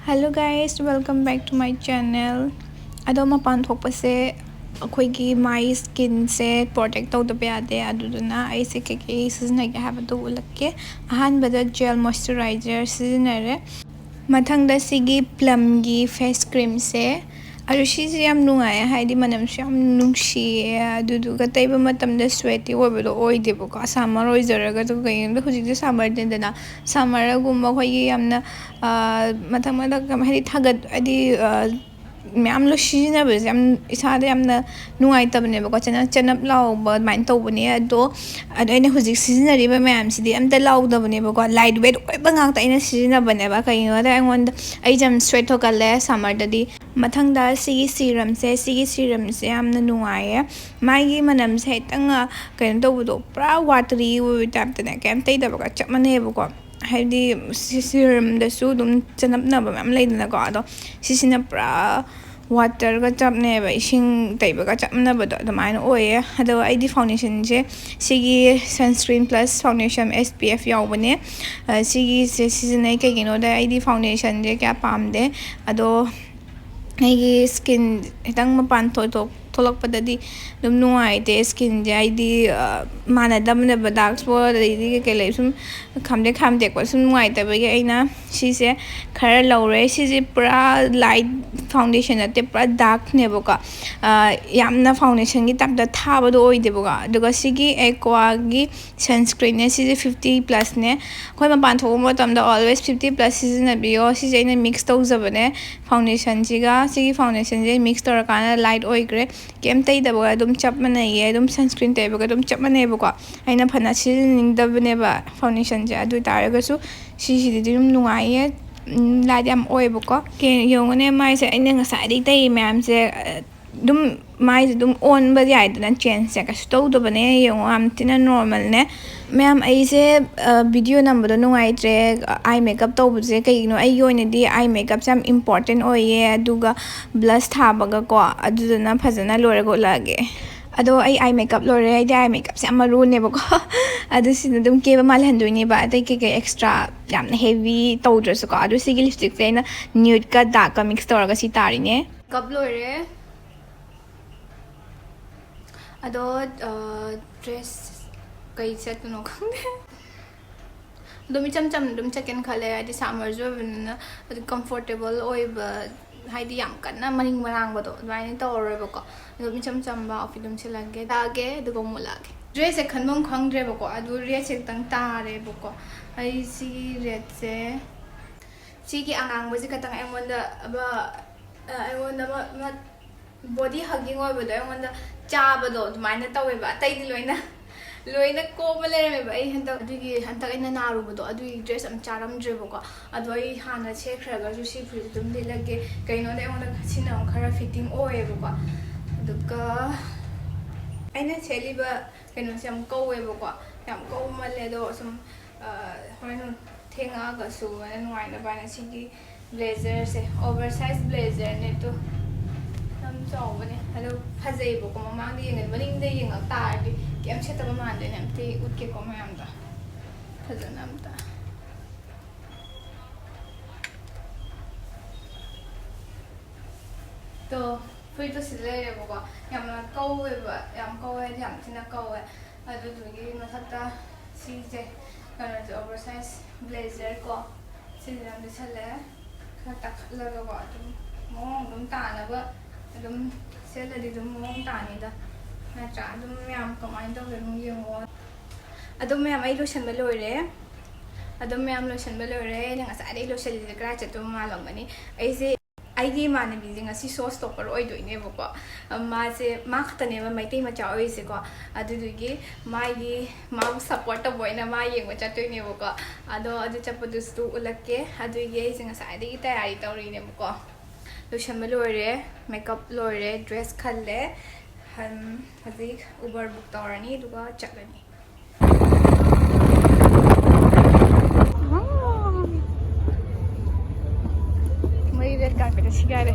Hello guys, welcome back to my channel. Ado mapan thokpase akhoi my skin se protect tawdaba yade aduduna ai se ke seasonal ge have to ulakke ahan bada gel moisturizer seasonare mathangda sigi plum gi face cream se adu shisi yam nungai haidi manam sham nungshi aduduga taiba matamda sweaty oibedo oidebo ko summer oizaraga to gayin hujik summer dena summer gumba khoi yamna mathang mathang haidi thagat adi ꯃꯌꯥꯝ ꯂꯣꯏ ꯁꯤꯖꯤꯟꯅꯕꯁꯦ ꯏꯁꯥꯗ ꯌꯥꯝꯅ ꯅꯨꯡꯉꯥꯏꯇꯕꯅꯦꯕꯀꯣ ꯆꯅꯞ ꯂꯥꯎꯕ ꯑꯗꯨꯃꯥꯏꯅ ꯇꯧꯕꯅꯦ ꯑꯗꯣ ꯑꯩꯅ ꯍꯧꯖꯤꯛ ꯁꯤꯖꯤꯟꯅꯔꯤꯕ ꯃꯌꯥꯝꯁꯤꯗꯤ ꯑꯝꯇ ꯂꯥꯎꯗꯕꯅꯦꯕꯀꯣ ꯂꯥꯏꯠ ꯋꯦꯠ ꯑꯣꯏꯕ ꯉꯥꯛꯇ ꯑꯩꯅ ꯁꯤꯖꯤꯟꯅꯕꯅꯦꯕ ꯀꯩꯒꯤꯅꯣꯗ ꯑꯩꯉꯣꯟꯗ ꯑꯩꯁꯦ ꯌꯥꯝ ꯁ꯭ꯋꯦꯠ ꯊꯣꯛꯀꯜꯂꯦ ꯁꯝꯃꯔꯗꯗꯤ ꯃꯊꯪꯗ ꯁꯤꯒꯤ ꯁꯤꯔꯝꯁꯦ ꯌꯥꯝꯅ ꯅꯨꯡꯉꯥꯏꯌꯦ ꯃꯥꯒꯤ ꯃꯅꯝꯁꯦ ꯈꯤꯇꯪ ꯀꯩꯅꯣ ꯇꯧꯕꯗꯣ ꯄꯨꯔꯥ ꯋꯥꯇꯔꯤ ꯑꯣꯏꯕ ꯇꯥꯏꯞꯇꯅꯦ ꯀꯩꯝ ꯇꯩꯗꯕꯒ ꯆꯞ ꯃꯥꯟꯅꯩꯌꯦꯕꯀꯣ ꯍꯥꯏꯗꯤ ꯁꯤꯔꯝꯗꯁꯨ ꯑꯗꯨꯝ ꯆꯅꯞꯅꯕ ꯃꯌꯥꯝ ꯂꯩꯗꯅꯀꯣ ꯑꯗꯣ ꯁꯤꯁꯤꯅ ꯄꯨꯔꯥ ꯋꯥꯇꯔꯒ ꯆꯞꯅꯦꯕ ꯏꯁꯤꯡ ꯇꯩꯕꯒ ꯆꯞꯅꯕꯗꯣ ꯑꯗꯨꯃꯥꯏꯅ ꯑꯣꯏꯌꯦ ꯑꯗꯣ ꯑꯩꯗꯤ ꯐꯥꯎꯟꯗꯦꯁꯟꯁꯦ ꯁꯤꯒꯤ ꯁꯟꯁꯀ꯭ꯔꯤꯟ ꯄ꯭ꯂꯁ ꯐꯥꯎꯟꯗꯦꯁꯟ SPF ꯌꯥꯎꯕꯅꯦ ꯁꯤꯒꯤꯁꯦ ꯁꯤꯖꯤꯟꯅꯩ ꯀꯩꯒꯤꯅꯣꯗ ꯑꯩꯗꯤ ꯐꯥꯎꯟꯗꯦꯁꯟꯁꯦ ꯀꯌꯥ ꯄꯥꯝꯗꯦ ꯑꯗꯣ ꯑꯩꯒꯤ ꯁ꯭ꯀꯤꯟ ꯈꯤꯇꯪ ꯃꯄꯥꯟ ꯊꯣꯛꯂꯛꯄꯗꯗꯤ ꯑꯗꯨꯝ ꯅꯨꯡꯉꯥꯏꯇꯦ ꯁ꯭ꯀꯤꯟꯁꯦ ꯑꯩꯗꯤ ꯃꯥꯟꯅꯗꯕꯅꯦꯕ ꯗꯥꯔꯛ ꯁ꯭ꯄꯣꯠ ꯑꯗꯩꯗꯤ ꯀꯩꯀꯩ ꯂꯩ ꯁꯨꯝ ꯈꯥꯝꯗꯦꯛꯄ ꯁꯨꯝ ꯅꯨꯡꯉꯥꯏꯇꯕꯒꯤ ꯑꯩꯅ ꯁꯤꯁꯦ ꯈꯔ ꯂꯧꯔꯦ ꯁꯤꯁꯦ ꯄꯨꯔꯥ ꯂꯥꯏꯠ ꯐꯥꯎꯟꯗꯦꯁꯟ ꯅꯠꯇꯦ ꯄꯨꯔا ꯗꯥꯔꯛꯅꯦꯕꯀꯣ ꯌꯥꯝꯅ ꯐꯥꯎꯟꯗꯦꯁꯟꯒꯤ ꯇꯥꯏꯞꯇ ꯊꯥꯕꯗꯣ ꯑꯣꯏꯗꯦꯕꯀꯣ ꯑꯗꯨꯒ ꯁꯤꯒꯤ ꯑꯦꯀ꯭ꯋꯥꯒꯤ ꯁꯟꯁꯀ꯭ꯔꯤꯟꯅꯦ ꯁꯤꯁꯦ 50+ꯅꯦ ꯑꯩꯈꯣꯏ ꯃꯄꯥꯟ ꯊꯣꯛꯄ ꯃꯇꯝꯗ ꯑꯣꯜꯋꯦꯁ 50+ ꯁꯤꯖꯤꯟꯅꯕꯤꯌꯣ ꯁꯤꯁꯦ ꯑꯩꯅ ꯃꯤꯛꯁ ꯇꯧꯖꯕꯅꯦ ꯐꯥꯎꯟꯗꯦꯁꯟꯁꯤꯒ ꯁꯤꯒꯤ ꯐꯥꯎꯟꯗꯦꯁꯟꯁꯦ ꯃꯤꯛꯁ ꯇꯧꯔꯀꯥꯟꯗ ꯂꯥꯏꯠ ꯑꯣꯏꯈ꯭ರೆ ꯀꯩꯝ ꯇꯩꯗꯕꯒ ꯑꯗꯨꯝ ꯆꯞ ꯃꯥꯟꯅꯩꯌꯦ ꯑꯗꯨꯝ ꯁꯟꯁꯀ꯭ꯔꯤꯟ ꯇꯩꯕꯒ ꯑꯗꯨꯝ ꯆꯞ ꯃꯥꯟꯅꯩꯕꯀꯣ ꯑꯩꯅ ꯐꯅ ꯁꯤꯖꯤꯟꯅꯅꯤꯡꯗꯕꯅꯦꯕ ꯐꯥꯎꯟꯗꯦꯁꯟꯁꯦ ꯑꯗꯨ ꯑꯣꯏꯇꯥꯔꯒꯁꯨ ꯁꯤꯁꯤꯗꯤ ꯑꯗꯨꯝ ꯅꯨꯡꯉꯥꯏꯌꯦ ꯂꯥꯏꯠ ꯌꯥꯝ ꯑꯣꯏꯌꯦꯕꯀꯣ ꯌꯦꯡꯉꯨꯅꯦ ꯃꯥꯏꯁꯦ ꯑꯩꯅ ꯉꯁꯥꯏꯗꯒꯤ ꯇꯩ ꯃꯌꯥꯝꯁꯦ ꯑꯗꯨꯝ ꯃꯥꯏꯁꯦ ꯑꯗꯨꯝ ꯑꯣꯟꯕ ꯌꯥꯏꯗꯅ ꯆꯦꯟꯖꯁꯦ ꯀꯩꯁꯨ ꯇꯧꯗꯕꯅꯦ ꯌꯦꯡꯉꯣ ꯌꯥꯝ ꯊꯤꯅ ꯅꯣꯔꯃꯦꯜꯅꯦ ꯃꯌꯥꯝ ꯑꯩꯁꯦ ꯚꯤꯗꯤꯑꯣ ꯅꯝꯕꯗꯣ ꯅꯨꯡꯉꯥꯏꯇ꯭ꯔꯦ ꯑꯥꯏ ꯃꯦꯀꯞ ꯇꯧꯕꯁꯦ ꯀꯩꯒꯤꯅꯣ ꯑꯩꯒꯤ ꯑꯣꯏꯅꯗꯤ ꯑꯥꯏ ꯃꯦꯀꯞꯁꯦ ꯌꯥꯝ ꯏꯝꯄꯣꯔꯇꯦꯟ ꯑꯣꯏꯌꯦ ꯑꯗꯨꯒ ꯕ꯭ꯂꯁ ꯊꯥꯕꯒꯀꯣ ꯑꯗꯨꯗꯨꯅ ꯐꯖꯅ ꯂꯣꯏꯔꯒ ꯎꯠꯂꯛꯑꯒꯦ ꯑꯗꯣ ꯑꯩ ꯑꯥꯏ ꯃꯦꯀꯞ ꯂꯣꯏꯔꯦ ꯑꯩꯗꯤ ꯑꯥꯏ ꯃꯦꯀꯞꯁꯦ ꯌꯥꯝ ꯃꯔꯨꯅꯦꯕꯀꯣ ꯑꯗꯨ ꯁꯤꯅ ꯑꯗꯨꯝ ꯀꯦꯕ ꯃꯥꯜꯍꯟꯗꯣꯏꯅꯦꯕ ꯑꯇꯩ ꯀꯩꯀꯩ ꯑꯦꯛꯁꯇ꯭ꯔꯥ ꯌꯥꯝꯅ ꯍꯦꯚꯤ ꯇꯧꯗ꯭ꯔꯁꯨꯀꯣ ꯑꯗꯨ ꯁꯤꯒꯤ ꯂꯤꯞꯁꯇꯤꯛꯁꯦ ꯑꯩꯅ ꯅ꯭ꯌꯨꯠꯀ ꯗꯥꯔꯛꯀ ꯃꯤꯛꯁ ꯇꯧꯔꯒ ꯁꯤ ꯇꯥꯔꯤꯅꯦ ꯀꯞ ꯂꯣꯏꯔꯦ ꯑꯗꯣ ꯗ꯭ꯔꯦꯁ ꯀꯩ ꯁꯦꯠꯇꯣꯏꯅꯣ ꯈꯪꯗꯦ ꯑꯗꯨꯝ ꯏꯆꯝ ꯆꯝꯅ ꯑꯗꯨꯝ ꯆꯠꯀꯦꯅ ꯈꯜꯂꯦ ꯍꯥꯏꯗꯤ ꯁꯝꯃꯔꯁꯨ ꯑꯣꯏꯕꯅꯤꯅ ꯑꯗꯨ ꯀꯝꯐꯣꯔꯇꯦꯕꯜ ꯑꯣꯏꯕ ꯍꯥꯏꯗꯤ ꯌꯥꯝ ꯀꯟꯅ ꯃꯔꯤꯡ ꯃꯔꯥꯡꯕꯗꯣ ꯑꯗꯨꯃꯥꯏꯅ ꯇꯧꯔꯔꯣꯏꯕꯀꯣ ꯑꯗꯨꯝ ꯏꯆꯝ ꯆꯝꯕ ꯑꯥꯎꯠꯐꯤꯠ ꯑꯗꯨꯝ ꯁꯤꯜꯂꯛꯑꯒꯦ ꯂꯥꯛꯑꯒꯦ ꯑꯗꯨꯒ ꯑꯃꯨꯛ ꯂꯥꯛꯑꯒꯦ ꯗ꯭ꯔꯦꯁꯁꯦ ꯈꯟꯐꯝ ꯈꯪꯗ꯭ꯔꯦꯕꯀꯣ ꯑꯗꯨ ꯔꯦꯠꯁꯦ ꯈꯤꯇꯪ ꯇꯥꯔꯦꯕꯀꯣ ꯑꯩ ꯁꯤꯒꯤ ꯔꯦꯠꯁꯦ ꯁꯤꯒꯤ ꯑꯉꯥꯡꯕꯁꯦ ꯈꯤꯇꯪ ꯑꯩꯉꯣꯟꯗ ꯑꯃ ꯕꯣꯗꯤ ꯍꯒꯤꯡ ꯑꯣꯏꯕꯗꯣ ꯑꯩꯉꯣꯟꯗ ꯆꯥꯕꯗꯣ ꯑꯗꯨꯃꯥꯏꯅ ꯇꯧꯋꯦꯕ ꯑꯇꯩꯗꯤ ꯂꯣꯏꯅ ꯀꯣꯝꯕ ꯂꯩꯔꯝꯃꯦꯕ ꯑꯩ ꯍꯟꯗꯛ ꯑꯩꯅ ꯅꯥꯔꯨꯕꯗꯣ ꯑꯗꯨꯒꯤ ꯗ꯭ꯔꯦꯁ ꯑꯃ ꯆꯥꯔꯝꯗ꯭ꯔꯦꯕꯀꯣ ꯑꯗꯣ ꯑꯩ ꯍꯥꯟꯅ ꯁꯦꯠꯈ꯭ꯔꯒꯁꯨ ꯁꯤ ꯐꯨꯔꯤꯠ ꯑꯗꯨꯝ ꯂꯤꯠꯂꯒꯦ ꯀꯩꯅꯣꯗ ꯑꯩꯉꯣꯟꯗ ꯁꯤꯅ ꯑꯃꯨꯛ ꯈꯔ ꯐꯤꯠꯇꯤꯡ ꯑꯣꯏꯌꯦꯕꯀꯣ ꯑꯗꯨꯒ ꯑꯩꯅ ꯁꯦꯠꯂꯤꯕ ꯀꯩꯅꯣꯁꯦ ꯌꯥꯝ ꯀꯧꯋꯦꯕꯀꯣ ꯌꯥꯝ ꯀꯧꯃꯜꯂꯦ ꯑꯗꯣ ꯁꯨꯝ ꯍꯣꯔꯦꯟ ꯊꯦꯡꯉꯛꯑꯒꯁꯨ ꯑꯩꯅ ꯅꯨꯡꯉꯥꯏꯅꯕ ꯍꯥꯏꯅ ꯁꯤꯒꯤ ꯕ꯭ꯂꯦꯖꯔꯁꯦ ꯑꯣꯚꯔꯁꯥꯏꯖ ꯕ꯭ꯂꯦꯖꯔꯅꯦ ꯑꯗꯣ ꯌꯥꯝ ꯆꯥꯎꯕꯅꯦ ꯑꯗꯣ ꯐꯖꯩꯌꯦꯕꯀꯣ ꯃꯃꯥꯡꯗ ꯌꯦꯡꯉꯛ ꯃꯅꯤꯡꯗ ꯌꯦꯡꯉꯛ ꯇꯥꯔꯗꯤ ꯀꯩꯝ ꯁꯦꯠꯇꯕ ꯃꯥꯟꯗꯣꯏꯅꯦ ꯑꯝꯇ ꯎꯠꯀꯦꯀꯣ ꯃꯌꯥꯝꯗ ꯐꯖꯅ ꯑꯝꯇ 또 ꯐꯨꯔꯤꯠꯇꯣ ꯁꯤꯗ ꯂꯩꯔꯦꯕꯀꯣ ꯌꯥꯝꯅ ꯀꯧꯋꯦꯕ ꯌꯥꯝ ꯀꯧꯋꯦ ꯍꯥꯏꯗꯤ ꯌꯥꯝ ꯊꯤꯅ ꯀꯧꯋꯦ ꯑꯗꯨꯗꯨꯒꯤ ꯃꯊꯛꯇ ꯁꯤꯁꯦ ꯀꯩꯅꯣꯁꯦ ꯑꯣꯚꯔꯁꯥꯏꯖ ꯕ꯭ꯂꯦꯖꯔ ꯀꯣ ꯁꯤꯁꯦ ꯌꯥꯝ ꯂꯤꯠꯁꯜꯂꯦ ꯈꯔ ꯇꯥꯈꯠꯂꯒꯀꯣ ꯑꯗꯨꯝ ꯃꯑꯣꯡ ꯑꯗꯨꯝ ꯇꯥꯅꯕ ꯑꯗꯨꯝ ꯁꯦꯠꯂꯗꯤ ꯑꯗꯨꯝ ꯃꯑꯣꯡ ꯇꯥꯅꯤꯗ ꯅꯠꯇ꯭ꯔꯥ ꯑꯗꯨꯝ ꯃꯌꯥꯝ ꯀꯃꯥꯏꯅ ꯇꯧꯒꯦꯅꯣ ꯌꯦꯡꯉꯣ ꯑꯗꯨꯝ ꯃꯌꯥꯝ ꯑꯩ ꯂꯣꯏꯁꯟꯕ ꯂꯣꯏꯔꯦ ꯑꯗꯨꯝ ꯃꯌꯥꯝ ꯂꯣꯏꯁꯟꯕ ꯂꯣꯏꯔꯦ ꯑꯩꯅ ꯉꯁꯥꯏꯗꯒꯤ ꯂꯣꯏꯁꯜꯂꯤꯁꯦ ꯀꯗꯥꯏ ꯆꯠꯇꯣꯏꯕ ꯃꯥꯜꯂꯝꯒꯅꯤ ꯑꯩꯁꯦ ꯑꯩꯒꯤ ꯏꯃꯥꯟꯅꯕꯤꯁꯦ ꯉꯁꯤ ꯁꯣ ꯁ꯭ꯇꯣꯄꯔ ꯑꯣꯏꯗꯣꯏꯅꯦꯕꯀꯣ ꯃꯥ ꯈꯛꯇꯅꯦꯕ ꯃꯩꯇꯩ ꯃꯆꯥ ꯑꯣꯏꯔꯤꯁꯦꯀꯣ ꯑꯗꯨꯗꯨꯒꯤ ꯃꯥꯕꯨ ꯁꯞꯄꯣꯔꯠ ꯇꯧꯕ ꯑꯣꯏꯅ ꯃꯥ ꯌꯦꯡꯕ ꯆꯠꯇꯣꯏꯅꯦꯕꯀꯣ ꯑꯗꯣ ꯑꯗꯨ ꯆꯠꯄꯗꯨꯁꯨ ꯎꯠꯂꯛꯀꯦ ꯑꯗꯨꯒꯤ ꯑꯩꯁꯦ ꯉꯁꯥꯏꯗꯒꯤ ꯇꯌꯥꯔꯤ ꯇꯧꯔꯤꯅꯦꯕꯀꯣ ꯂꯣꯏꯁꯟꯕ ꯂꯣꯏꯔꯦ ꯃꯦꯀꯞ ꯂꯣꯏꯔꯦ ꯗ꯭ꯔꯦꯁ ꯈꯜꯂꯦ ꯍꯧꯖꯤꯛ ꯎꯕꯔ ꯕꯨꯛ ꯇꯧꯔꯅꯤ ꯑꯗꯨꯒ ꯆꯠꯂꯅꯤ ꯃꯩ ꯔꯦꯠ ꯀꯥꯔꯄꯦꯠꯇ ꯁꯤꯒꯥꯏꯔꯦ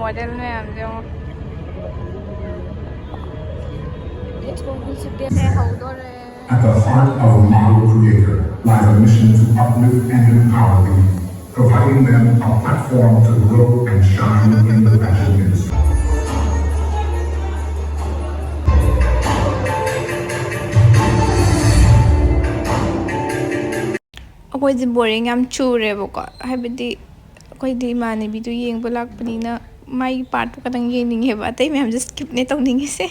model ꯃꯌꯥꯝꯁꯦ ꯌꯦꯡꯉꯣ At the heart of a model creator lies a mission to uplift and empower youth, providing them a platform to grow and shine in the fashion industry. ꯑꯩꯈꯣꯏꯁꯦ boring ꯌꯥꯝ ꯆꯨꯔꯦꯕꯀꯣ ꯍꯥꯏꯕꯗꯤ ꯑꯩꯈꯣꯏꯗꯤ ꯏꯃꯥꯟꯅꯕꯤꯗꯨ ꯌꯦꯡꯕ ꯂꯥꯛꯄꯅꯤꯅ ꯃꯥꯒꯤ ꯄꯥꯔꯠꯇꯨ ꯈꯛꯇꯪ ꯌꯦꯡꯅꯤꯡꯉꯦꯕ ꯑꯇꯩ ꯃꯌꯥꯝꯁꯦ ꯁ꯭ꯀꯤꯞꯅꯦ ꯇꯧꯅꯤꯡꯉꯤꯁꯦ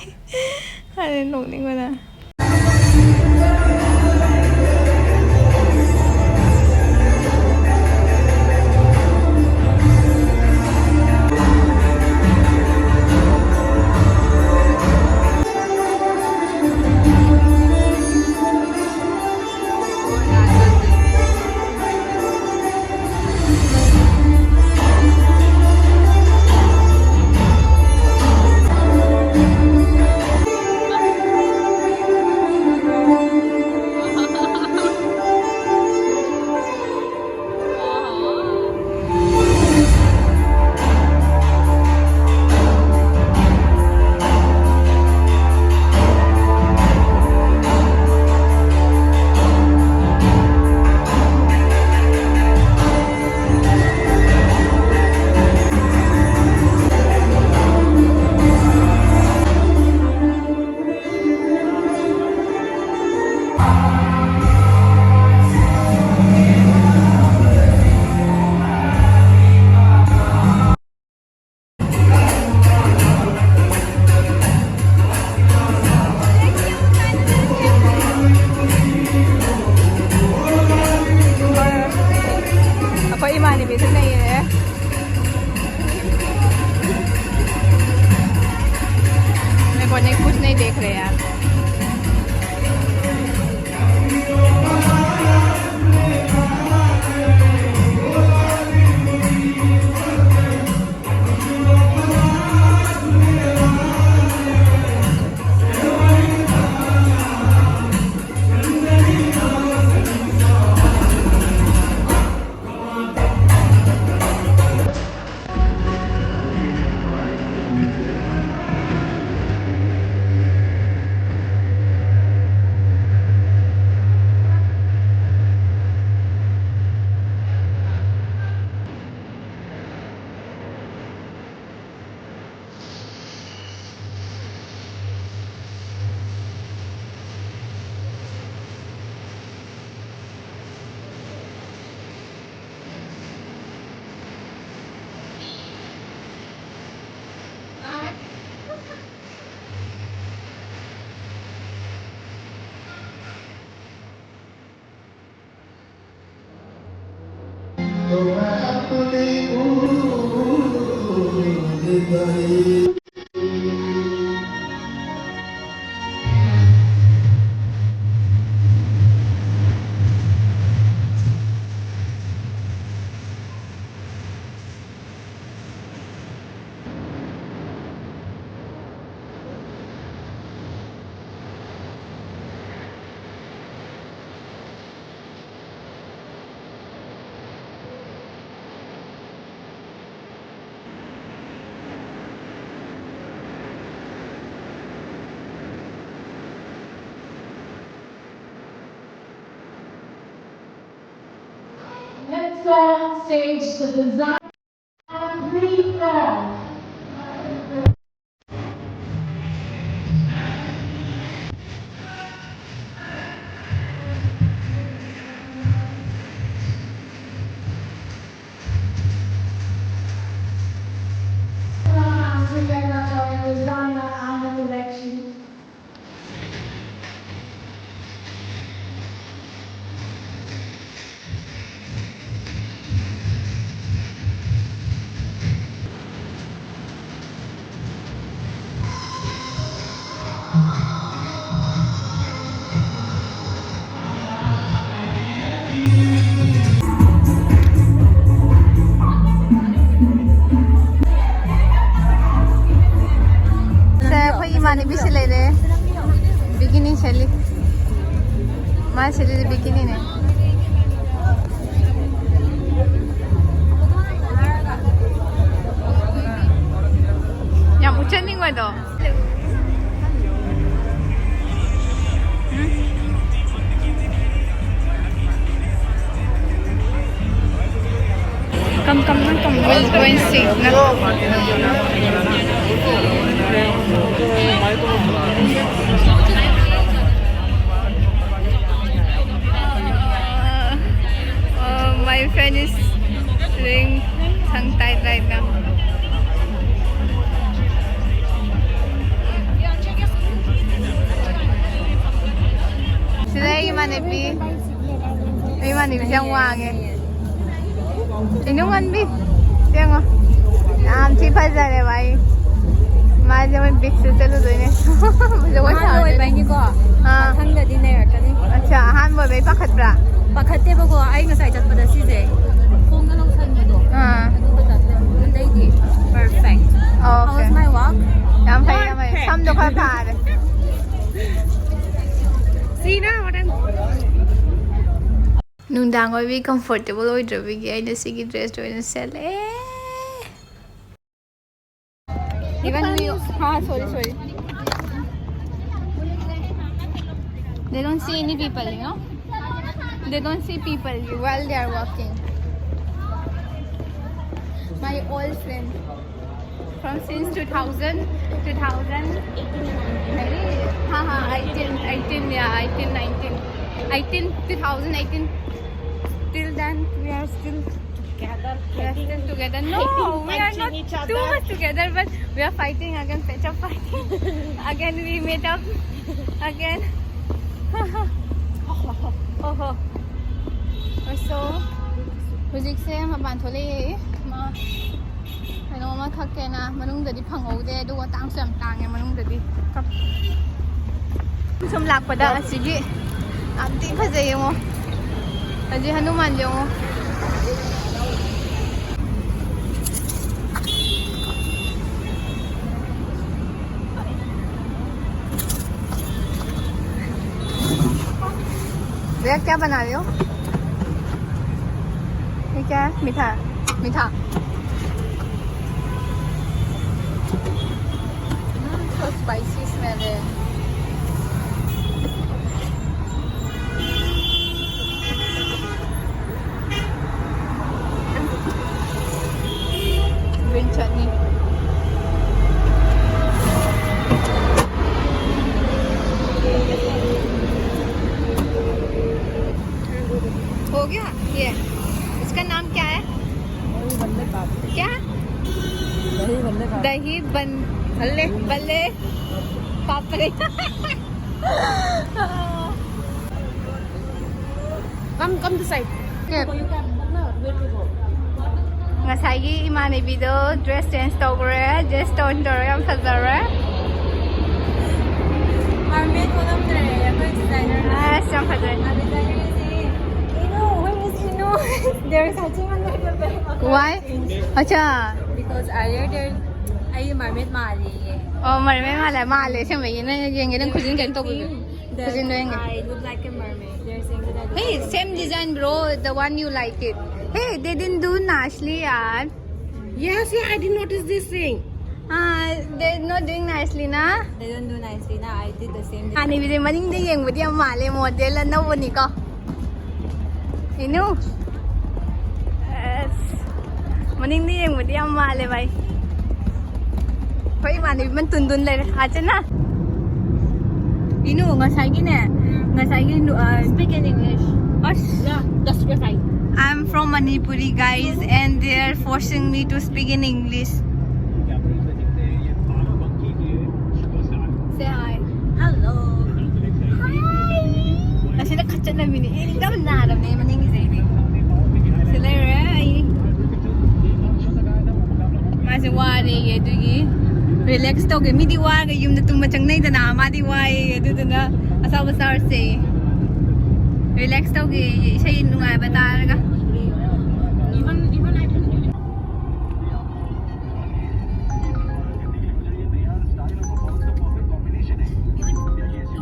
ꯑꯗꯨ ꯅꯣꯛꯅꯤꯡꯕꯅ अखोई इमानबी से नहीं है मेरे को नहीं कुछ नहीं देख रहे यार Let's go on stage to design and reform. Together our designer and collection. इमानबी से ले रहे बिकिनी चली माँ चली बिकिनी ने ꯆꯠꯅꯤꯡꯕꯗꯣ Come, we'll go and see. My friend is doing tongue tied right now. Sila Emanabinaga siyang wangin. Inungan bi. Siya nga. Amchi fajana bhai. Maje mein big se chalu doine. Mujhe wo हाँ वो binary को हाँ ठंड दिन है कहीं अच्छा हान bo bai pakhatbra पखते बको आई ngसाई चत पदा सीजे फोंग लोग सन दो हाँ दी perfect how was okay my walk yam phai sam do kha phare see na what I'm nungdang oi bi comfortable oi drabi gi aina sigi dress do in sele even we sorry they don't see any people, you know. They don't see people while they are walking. My old friend from since 2000 maybe 18 yeah 18 19 18 2018 till then we are still together. No, we are not too much together, but we are fighting again, patch up fighting. Again we meet up again. So, hujik se mapan thole ma ano ma khakke na manung dadi phangode aduga tang sam tang e manung dadi kap sum lakpada asigi amti phajai mo aji hanuman jo भैया क्या बना रहे हो ये क्या है मीठा so spicy smell है green chutney हो गया ये इसका नाम क्या है क्या दही बल्ले पापड़े come to side ngasai Emanabinaga dress change tawre dress tone tawre yam fajare mermaid ko nam tre akoy designer sam fajare they're touching on the bed why acha because earlier there ay mermaid mali oh male se mai na yenge nang khujin kan to khujin doenge I look like a mermaid they're saying that I look hey same design bro the one you like it hey they didn't do nicely yaar yes yeah I didn't notice this thing they're not doing nicely na they don't do nicely na I did the same ani bi maning de yeng budi male model na woni ko inu maning de yeng budi male bai hoi mani man tundun le acha na inu ngasai gi speak in English yeah that's fine I'm from Manipuri guys and they're forcing me to speak in English say hi hello sila kacha na mini eh daw na alam na maning izay sila rai mas wari yedugi relax to ge midi wa ge yum na tum machang nai da na ma di wa edu na asaw basar se relax to ge sai nungai ba ta ga even I can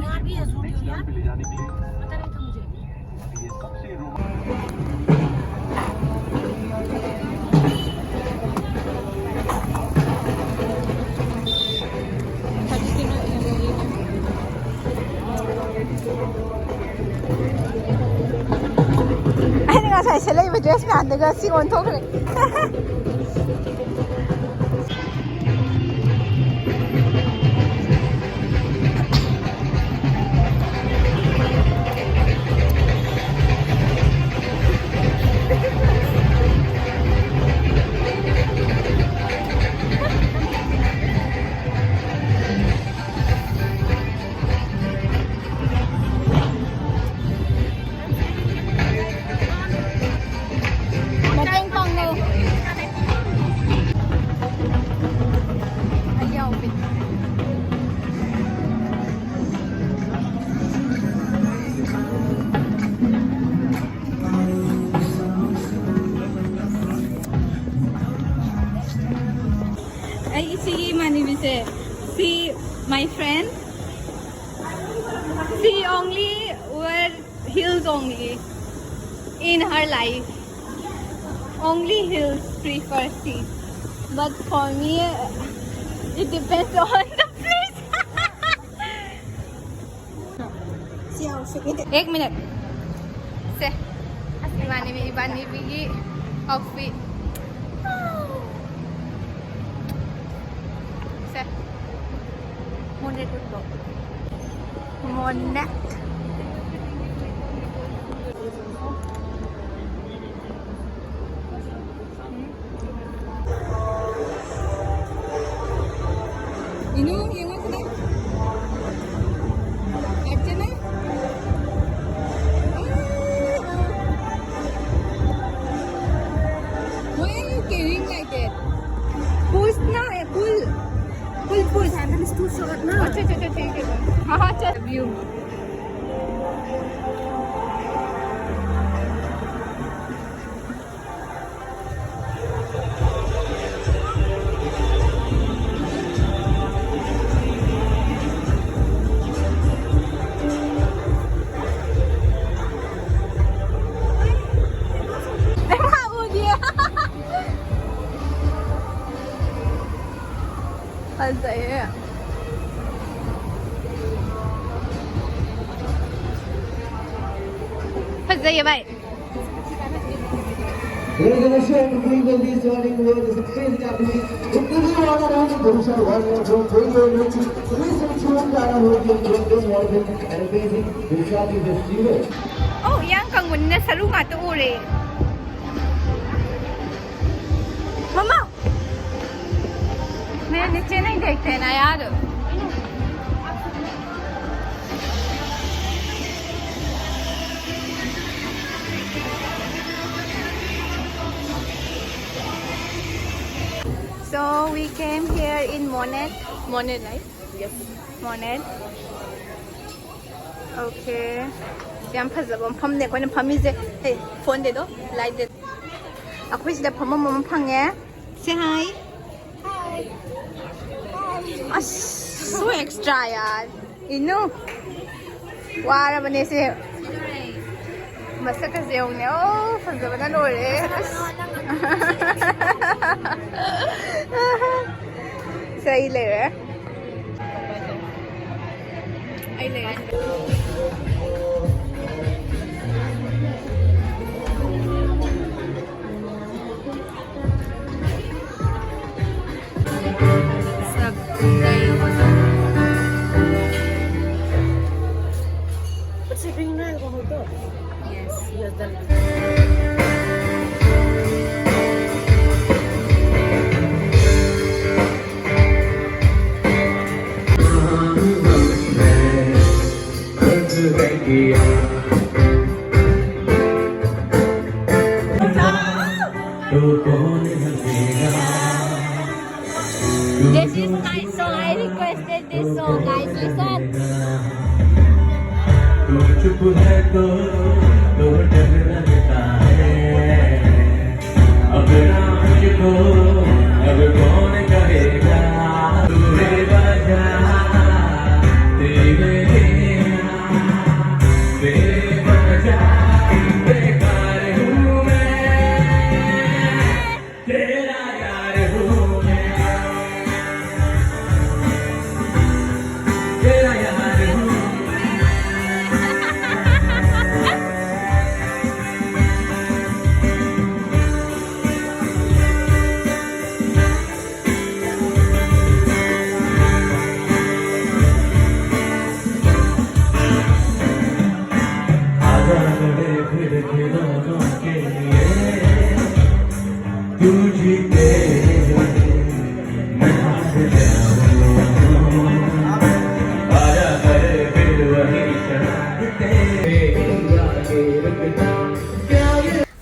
यहाँ भी है studio यार पता नहीं था मुझे ꯑꯩꯅ ꯉꯁꯥꯏ ꯁꯦꯠꯂꯛꯏꯕ dress ꯃꯌꯥꯝꯗꯨꯒ see ꯑꯣꯟꯊꯣꯛꯈ꯭ꯔꯦ Mateng pang no. Ayaw bit. Ay sige manibise. See my friend. She only wear heels only in her life. Only heels prefer she. But for me, it depends on the place. See outfit. 1 minute. Se. Ibani outfit. Se. Monet to. Monet. Ini yang mana? Fajana? Why are you carrying like that? Push na, pull. Pull. Handle is too short na. Acha, take it. Haha, just view. Fazaya. Fazaya, bye. Oh, yang kang na sa lunga to uri. Mama. मैं नीचे नहीं देखते ना यार So we came here in Monet, right? Yes. Monet. Okay. Yan phazaba pham ne ko na phamize. Hey, phone de do, light de. Ako sida pham mom phangye. Say hi. Hi. So extra yaar. Inu. Wara bane se. Masa ka zeu ne. Oh, phazaba na lore. सही ले रहा है आई ले सब सही हो तो But she bring right over here. Yes, done. This is my song. I requested this song, guys. Listen.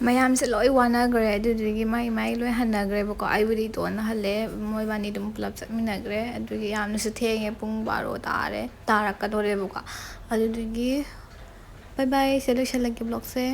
ꯃꯌꯥꯝꯁꯦ ꯂꯣꯏ ꯋꯥꯅꯈ꯭ꯔꯦ ꯑꯗꯨꯗꯨꯒꯤ ꯃꯥꯏ ꯂꯣꯏ ꯍꯟꯅꯈ꯭ꯔꯦꯕꯀꯣ ꯑꯩꯕꯨꯗꯤ ꯏꯇꯣꯟꯅ ꯍꯜꯂꯦ ꯃꯣꯏꯕꯥꯅꯤ ꯑꯗꯨꯝ ꯄꯨꯂꯞ ꯆꯠꯃꯤꯟꯅꯈ꯭ꯔꯦ ꯑꯗꯨꯒꯤ ꯌꯥꯝꯅꯁꯨ ꯊꯦꯡꯉꯦ ꯄꯨꯡ 12 ꯇꯥꯔꯛꯀꯗꯣꯔꯦꯕꯀꯣ ꯑꯗꯨꯗꯨꯒꯤ ꯕꯥꯏ ꯕꯥꯏ ꯁꯤ ꯂꯣꯏꯁꯤꯜꯂꯒꯦ ꯕ꯭ꯂꯣꯒꯁꯦ